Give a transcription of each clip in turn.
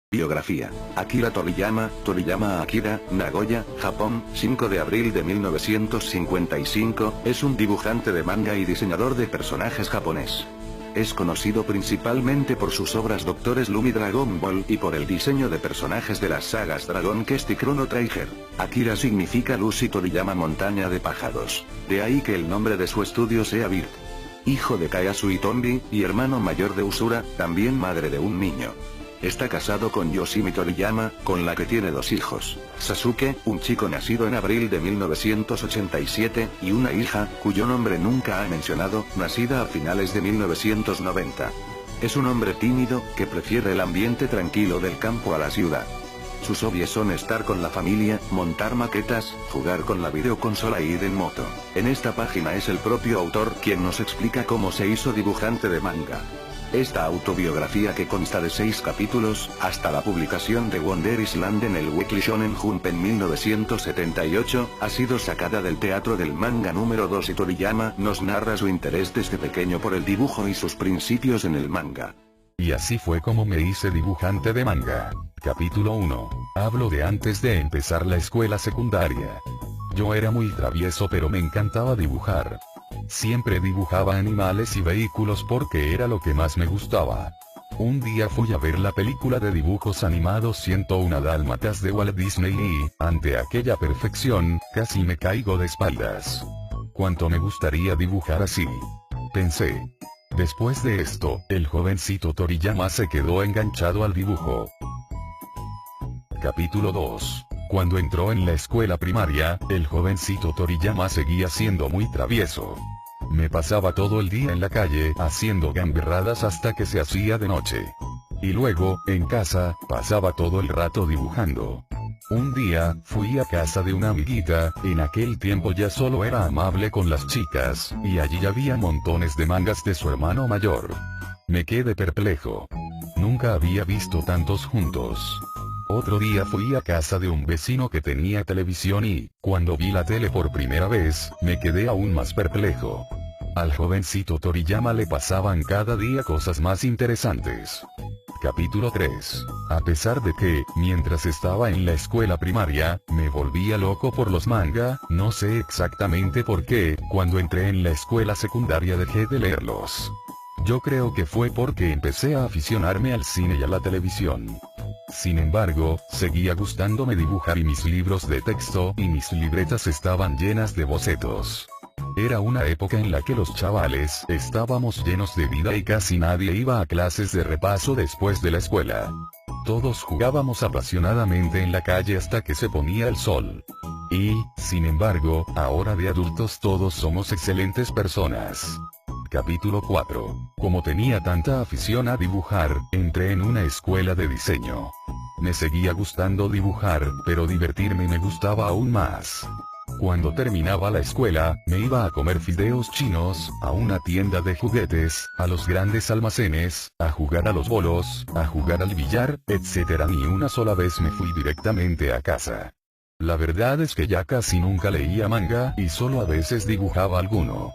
Biografía. Akira Toriyama, Toriyama Akira, Nagoya, Japón, 5 de abril de 1955, es un dibujante de manga y diseñador de personajes japonés. Es conocido principalmente por sus obras Doctor Slump y Dragon Ball y por el diseño de personajes de las sagas Dragon Quest y Chrono Trigger. Akira significa luz y Toriyama montaña de pájaros. De ahí que el nombre de su estudio sea Bird. Hijo de Kayasui Tombi, y hermano mayor de Usura, también madre de un niño. Está casado con Yoshimi Toriyama, con la que tiene 2 hijos, Sasuke, un chico nacido en abril de 1987, y una hija, cuyo nombre nunca ha mencionado, nacida a finales de 1990. Es un hombre tímido, que prefiere el ambiente tranquilo del campo a la ciudad. Sus hobbies son estar con la familia, montar maquetas, jugar con la videoconsola e ir en moto. En esta página es el propio autor quien nos explica cómo se hizo dibujante de manga. Esta autobiografía, que consta de 6 capítulos, hasta la publicación de Wonder Island en el Weekly Shonen Jump en 1978, ha sido sacada del teatro del manga número 2 y Toriyama nos narra su interés desde pequeño por el dibujo y sus principios en el manga. Y así fue como me hice dibujante de manga. Capítulo 1. Hablo de antes de empezar la escuela secundaria. Yo era muy travieso, pero me encantaba dibujar. Siempre dibujaba animales y vehículos porque era lo que más me gustaba. Un día fui a ver la película de dibujos animados 101 Dálmatas de Walt Disney y, ante aquella perfección, casi me caigo de espaldas. ¿Cuánto me gustaría dibujar así?, pensé. Después de esto, el jovencito Toriyama se quedó enganchado al dibujo. Capítulo 2. Cuando entró en la escuela primaria, el jovencito Toriyama seguía siendo muy travieso. Me pasaba todo el día en la calle, haciendo gamberradas hasta que se hacía de noche. Y luego, en casa, pasaba todo el rato dibujando. Un día, fui a casa de una amiguita, en aquel tiempo ya solo era amable con las chicas, y allí había montones de mangas de su hermano mayor. Me quedé perplejo. Nunca había visto tantos juntos. Otro día fui a casa de un vecino que tenía televisión y, cuando vi la tele por primera vez, me quedé aún más perplejo. Al jovencito Toriyama le pasaban cada día cosas más interesantes. Capítulo 3. A pesar de que, mientras estaba en la escuela primaria, me volvía loco por los manga, no sé exactamente por qué, cuando entré en la escuela secundaria dejé de leerlos. Yo creo que fue porque empecé a aficionarme al cine y a la televisión. Sin embargo, seguía gustándome dibujar y mis libros de texto y mis libretas estaban llenas de bocetos. Era una época en la que los chavales estábamos llenos de vida y casi nadie iba a clases de repaso después de la escuela. Todos jugábamos apasionadamente en la calle hasta que se ponía el sol. Y, sin embargo, ahora de adultos todos somos excelentes personas. Capítulo 4. Como tenía tanta afición a dibujar, entré en una escuela de diseño. Me seguía gustando dibujar, pero divertirme me gustaba aún más. Cuando terminaba la escuela, me iba a comer fideos chinos, a una tienda de juguetes, a los grandes almacenes, a jugar a los bolos, a jugar al billar, etc. Ni una sola vez me fui directamente a casa. La verdad es que ya casi nunca leía manga, y solo a veces dibujaba alguno.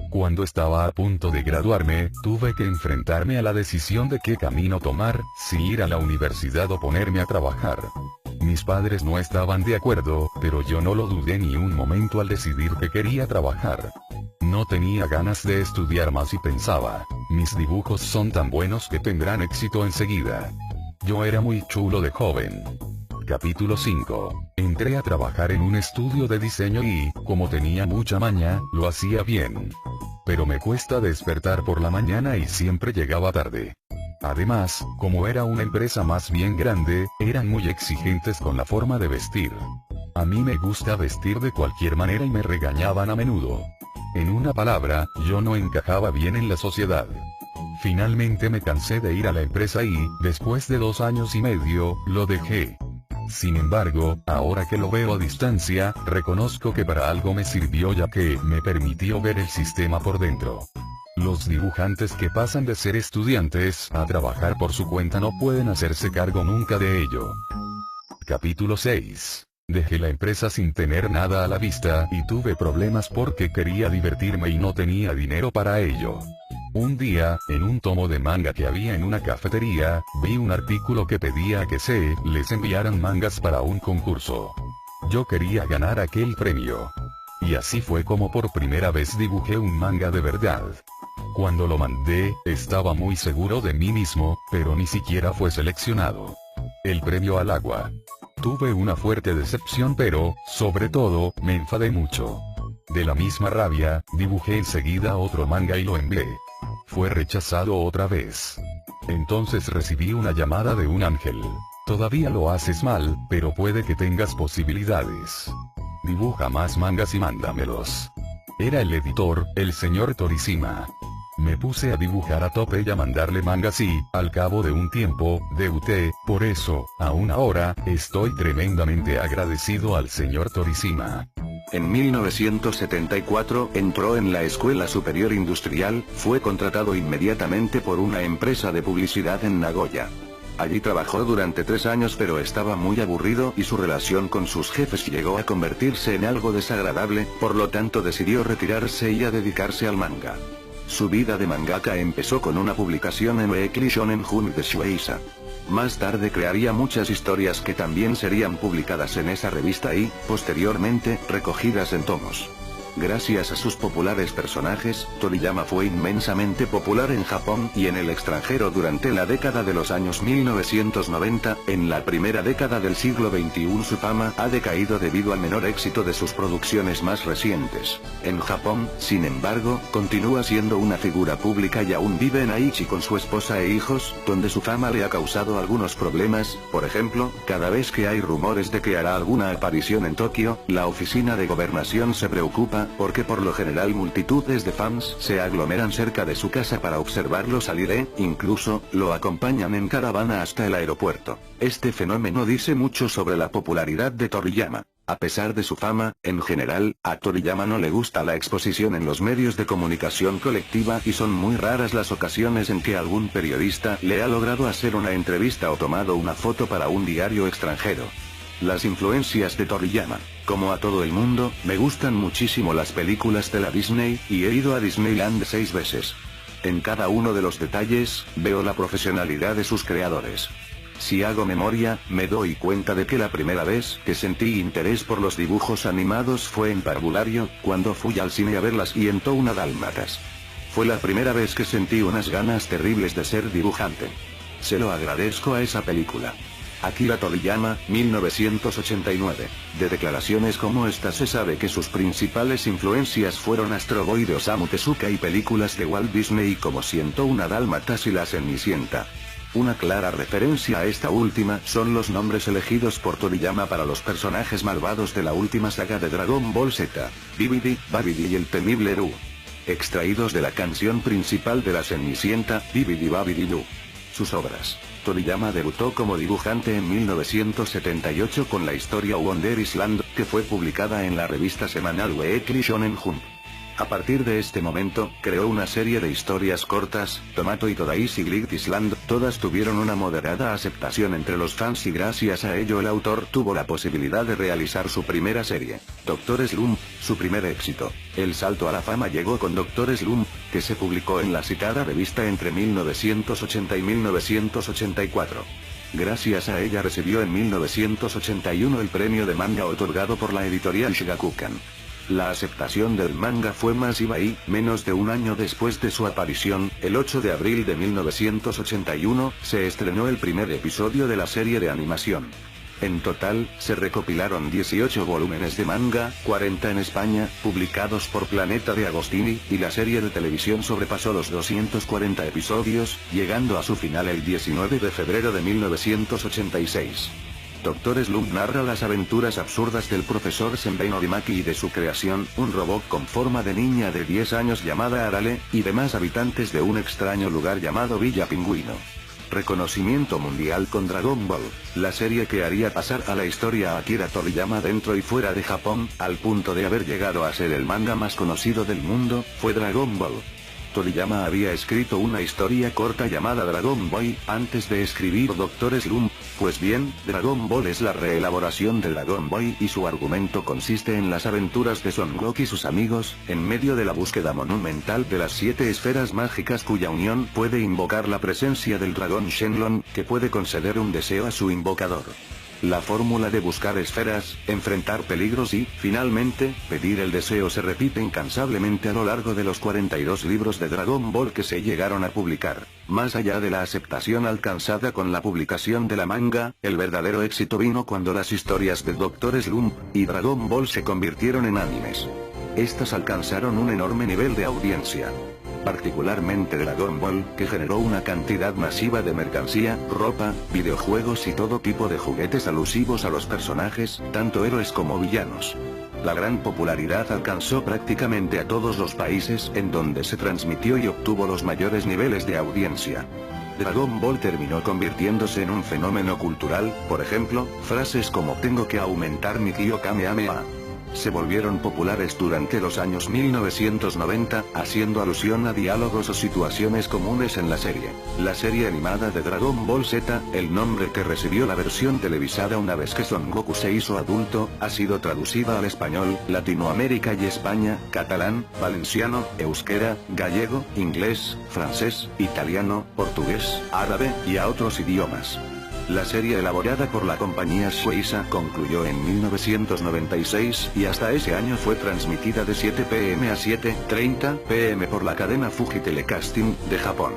Cuando estaba a punto de graduarme, tuve que enfrentarme a la decisión de qué camino tomar, si ir a la universidad o ponerme a trabajar. Mis padres no estaban de acuerdo, pero yo no lo dudé ni un momento al decidir que quería trabajar. No tenía ganas de estudiar más y pensaba, mis dibujos son tan buenos que tendrán éxito enseguida. Yo era muy chulo de joven. Capítulo 5. Entré a trabajar en un estudio de diseño y, como tenía mucha maña, lo hacía bien. Pero me cuesta despertar por la mañana y siempre llegaba tarde. Además, como era una empresa más bien grande, eran muy exigentes con la forma de vestir. A mí me gusta vestir de cualquier manera y me regañaban a menudo. En una palabra, yo no encajaba bien en la sociedad. Finalmente me cansé de ir a la empresa y, después de 2 años y medio, lo dejé. Sin embargo, ahora que lo veo a distancia, reconozco que para algo me sirvió ya que me permitió ver el sistema por dentro. Los dibujantes que pasan de ser estudiantes a trabajar por su cuenta no pueden hacerse cargo nunca de ello. Capítulo 6. Dejé la empresa sin tener nada a la vista y tuve problemas porque quería divertirme y no tenía dinero para ello. Un día, en un tomo de manga que había en una cafetería, vi un artículo que pedía que se les enviaran mangas para un concurso. Yo quería ganar aquel premio. Y así fue como por primera vez dibujé un manga de verdad. Cuando lo mandé, estaba muy seguro de mí mismo, pero ni siquiera fue seleccionado. El premio al agua. Tuve una fuerte decepción, pero, sobre todo, me enfadé mucho. De la misma rabia, dibujé enseguida otro manga y lo envié. Fue rechazado otra vez. Entonces recibí una llamada de un ángel. Todavía lo haces mal, pero puede que tengas posibilidades. Dibuja más mangas y mándamelos. Era el editor, el señor Torishima. Me puse a dibujar a tope y a mandarle mangas y, al cabo de un tiempo, debuté. Por eso, aún ahora, estoy tremendamente agradecido al señor Torishima. En 1974 entró en la Escuela Superior Industrial, fue contratado inmediatamente por una empresa de publicidad en Nagoya. Allí trabajó durante 3 años, pero estaba muy aburrido y su relación con sus jefes llegó a convertirse en algo desagradable, por lo tanto decidió retirarse y a dedicarse al manga. Su vida de mangaka empezó con una publicación en Weekly Shonen Jump de Shueisha. Más tarde crearía muchas historias que también serían publicadas en esa revista y, posteriormente, recogidas en tomos. Gracias a sus populares personajes, Toriyama fue inmensamente popular en Japón y en el extranjero durante la década de los años 1990, en la primera década del siglo XXI su fama ha decaído debido al menor éxito de sus producciones más recientes. En Japón, sin embargo, continúa siendo una figura pública y aún vive en Aichi con su esposa e hijos, donde su fama le ha causado algunos problemas. Por ejemplo, cada vez que hay rumores de que hará alguna aparición en Tokio, la oficina de gobernación se preocupa, porque por lo general multitudes de fans se aglomeran cerca de su casa para observarlo salir incluso, lo acompañan en caravana hasta el aeropuerto. Este fenómeno dice mucho sobre la popularidad de Toriyama. A pesar de su fama, en general, a Toriyama no le gusta la exposición en los medios de comunicación colectiva y son muy raras las ocasiones en que algún periodista le ha logrado hacer una entrevista o tomado una foto para un diario extranjero. Las influencias de Toriyama. Como a todo el mundo, me gustan muchísimo las películas de la Disney, y he ido a Disneyland 6 veces. En cada uno de los detalles, veo la profesionalidad de sus creadores. Si hago memoria, me doy cuenta de que la primera vez que sentí interés por los dibujos animados fue en Parvulario, cuando fui al cine a ver las 101 Dálmatas. Fue la primera vez que sentí unas ganas terribles de ser dibujante. Se lo agradezco a esa película. Akira Toriyama, 1989. De declaraciones como esta se sabe que sus principales influencias fueron Astro Boy de Osamu Tezuka y películas de Walt Disney como 101 Dálmatas y La Cenicienta. Una clara referencia a esta última son los nombres elegidos por Toriyama para los personajes malvados de la última saga de Dragon Ball Z, Bibidi, Babidi y el temible Ru. Extraídos de la canción principal de La Cenicienta, Bibidi Babidi Ru. Sus obras. Toriyama debutó como dibujante en 1978 con la historia Wonder Island, que fue publicada en la revista semanal Weekly Shonen Jump. A partir de este momento, creó una serie de historias cortas, Tomato y Todaishi Glitch Island, todas tuvieron una moderada aceptación entre los fans y gracias a ello el autor tuvo la posibilidad de realizar su primera serie, Dr. Slump, su primer éxito. El salto a la fama llegó con Dr. Slump, que se publicó en la citada revista entre 1980 y 1984. Gracias a ella recibió en 1981 el premio de manga otorgado por la editorial Shigakukan. La aceptación del manga fue masiva y, menos de un año después de su aparición, el 8 de abril de 1981, se estrenó el primer episodio de la serie de animación. En total, se recopilaron 18 volúmenes de manga, 40 en España, publicados por Planeta de Agostini, y la serie de televisión sobrepasó los 240 episodios, llegando a su final el 19 de febrero de 1986. Dr. Slump narra las aventuras absurdas del profesor Senbei Norimaki y de su creación, un robot con forma de niña de 10 años llamada Arale, y demás habitantes de un extraño lugar llamado Villa Pingüino. Reconocimiento mundial con Dragon Ball, la serie que haría pasar a la historia a Akira Toriyama dentro y fuera de Japón, al punto de haber llegado a ser el manga más conocido del mundo, fue Dragon Ball. Toriyama había escrito una historia corta llamada Dragon Boy, antes de escribir Dr. Slump, Pues bien, Dragon Ball es la reelaboración de Dragon Ball y su argumento consiste en las aventuras de Son Goku y sus amigos, en medio de la búsqueda monumental de las 7 esferas mágicas cuya unión puede invocar la presencia del dragón Shenlong, que puede conceder un deseo a su invocador. La fórmula de buscar esferas, enfrentar peligros y, finalmente, pedir el deseo se repite incansablemente a lo largo de los 42 libros de Dragon Ball que se llegaron a publicar. Más allá de la aceptación alcanzada con la publicación de la manga, el verdadero éxito vino cuando las historias de Dr. Slump y Dragon Ball se convirtieron en animes. Estas alcanzaron un enorme nivel de audiencia. Particularmente Dragon Ball, que generó una cantidad masiva de mercancía, ropa, videojuegos y todo tipo de juguetes alusivos a los personajes, tanto héroes como villanos. La gran popularidad alcanzó prácticamente a todos los países en donde se transmitió y obtuvo los mayores niveles de audiencia. Dragon Ball terminó convirtiéndose en un fenómeno cultural, por ejemplo, frases como "tengo que aumentar mi ki o Kamehameha" se volvieron populares durante los años 1990, haciendo alusión a diálogos o situaciones comunes en la serie. La serie animada de Dragon Ball Z, el nombre que recibió la versión televisada una vez que Son Goku se hizo adulto, ha sido traducida al español, Latinoamérica y España, catalán, valenciano, euskera, gallego, inglés, francés, italiano, portugués, árabe, y a otros idiomas. La serie elaborada por la compañía Shueisha concluyó en 1996 y hasta ese año fue transmitida de 7 p.m. a 7:30 p.m. por la cadena Fuji Telecasting, de Japón.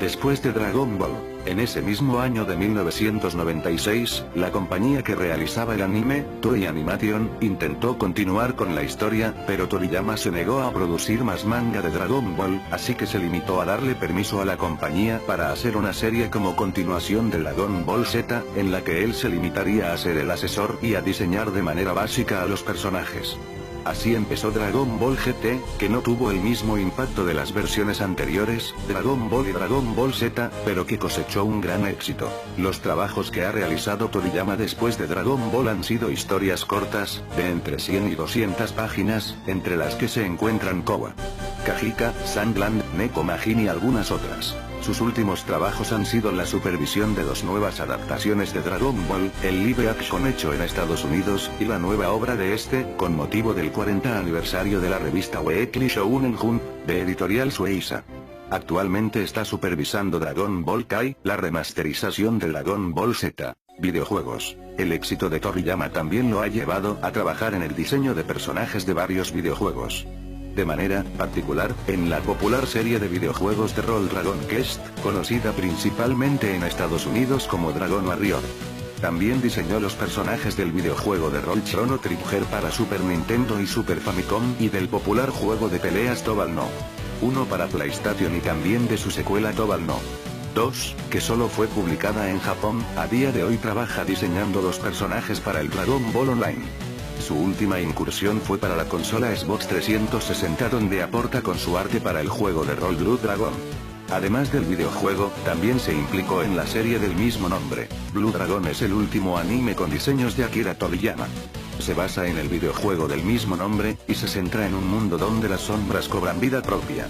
Después de Dragon Ball, en ese mismo año de 1996, la compañía que realizaba el anime, Toei Animation, intentó continuar con la historia, pero Toriyama se negó a producir más manga de Dragon Ball, así que se limitó a darle permiso a la compañía para hacer una serie como continuación de Dragon Ball Z, en la que él se limitaría a ser el asesor y a diseñar de manera básica a los personajes. Así empezó Dragon Ball GT, que no tuvo el mismo impacto de las versiones anteriores, Dragon Ball y Dragon Ball Z, pero que cosechó un gran éxito. Los trabajos que ha realizado Toriyama después de Dragon Ball han sido historias cortas, de entre 100 y 200 páginas, entre las que se encuentran Kowa, Kajika, Sandland, Neko Majin y algunas otras. Sus últimos trabajos han sido la supervisión de 2 nuevas adaptaciones de Dragon Ball, el live action hecho en Estados Unidos, y la nueva obra de este, con motivo del 40 aniversario de la revista Weekly Shounen Jump, de editorial Shueisha. Actualmente está supervisando Dragon Ball Kai, la remasterización de Dragon Ball Z. Videojuegos. El éxito de Toriyama también lo ha llevado a trabajar en el diseño de personajes de varios videojuegos. De manera particular, en la popular serie de videojuegos de rol Dragon Quest, conocida principalmente en Estados Unidos como Dragon Warrior. También diseñó los personajes del videojuego de rol Chrono Trigger para Super Nintendo y Super Famicom y del popular juego de peleas Tobal No. 1 para PlayStation y también de su secuela Tobal No. 2, que solo fue publicada en Japón. A día de hoy trabaja diseñando los personajes para el Dragon Ball Online. Su última incursión fue para la consola Xbox 360, donde aporta con su arte para el juego de rol Blue Dragon. Además del videojuego, también se implicó en la serie del mismo nombre. Blue Dragon es el último anime con diseños de Akira Toriyama. Se basa en el videojuego del mismo nombre, y se centra en un mundo donde las sombras cobran vida propia.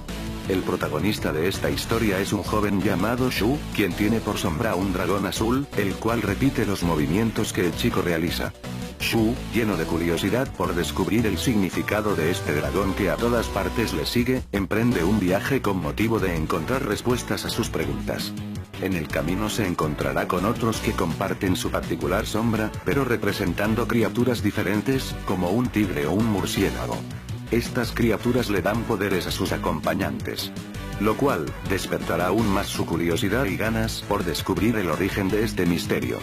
El protagonista de esta historia es un joven llamado Shu, quien tiene por sombra un dragón azul, el cual repite los movimientos que el chico realiza. Shu, lleno de curiosidad por descubrir el significado de este dragón que a todas partes le sigue, emprende un viaje con motivo de encontrar respuestas a sus preguntas. En el camino se encontrará con otros que comparten su particular sombra, pero representando criaturas diferentes, como un tigre o un murciélago. Estas criaturas le dan poderes a sus acompañantes, lo cual despertará aún más su curiosidad y ganas por descubrir el origen de este misterio.